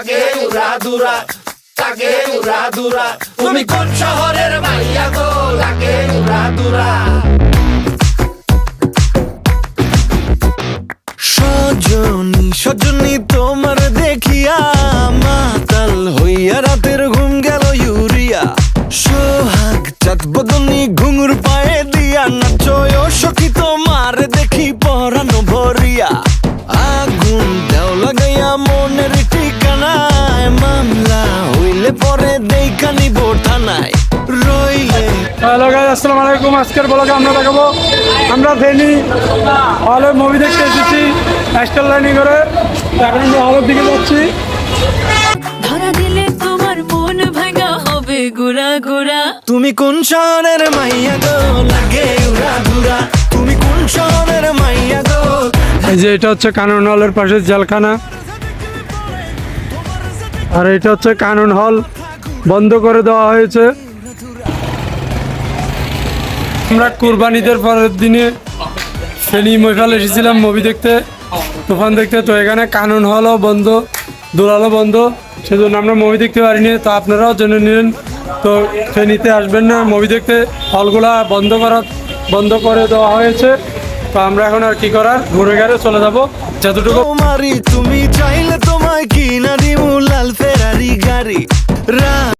লাগে উড়াদুরা, লাগে উড়াদুরা। তুমি কোন শহরের মাইয়া গো, লাগে উড়াদুরা। সজনী সজনী তোমার দেখিয়া মাতাল হইয়া রাতের ঘুম গেল ইউরিয়া। সোহাগ চাঁদ বদনী ঘুঙুর পায়ে দিয়া নাচয় সখী তোমার দেখি পরানো ভরিয়া। আগুন দেও লাগাইয়া মনের ঠিকানায়, মামলা হইলে পরে দেখা নিব থানায় রইলে। হ্যালো গাইস, আসসালামু আলাইকুম। আজকের ব্লগে আমরা দেখাবো আমরা ফেনী হলে মুভি দেখতে এসেছি স্টার লাইনিং করে। এখন আমরা হলের দিকে যাচ্ছি। ধরা দিলে তোমার মন ভাঙা হবে গুড়া গুড়া। তুমি কোন শহরের মাইয়া গো, লাগে উড়াদুরা। তুমি কোন শহরের মাইয়া গো। এই যে এটা হচ্ছে কানন হলের পাশে জেলখানা, আর এটা হচ্ছে কানন হল বন্ধ করে দেওয়া হয়েছে। আমরা কুরবানিদের পরের দিনে ফেনী মহিফাল এসেছিলাম মুভি দেখতে, তুফান দেখতে। তো এখানে কানন হলও বন্ধ, দুলালও বন্ধ, সেজন্য আমরা মুভি দেখতে পারিনি। তো আপনারাও জেনে নিন, তো ফেনীতে আসবেন না মুভি দেখতে, হলগুলা বন্ধ করে দেওয়া হয়েছে। তো আমরা এখন আর কি করার, ঘুরে ঘুরে চলে যাবো যতটুকু। তোমারই তুমি চাইলে তোমায় কিনা দিমু লাল ফেরারি গাড়ি।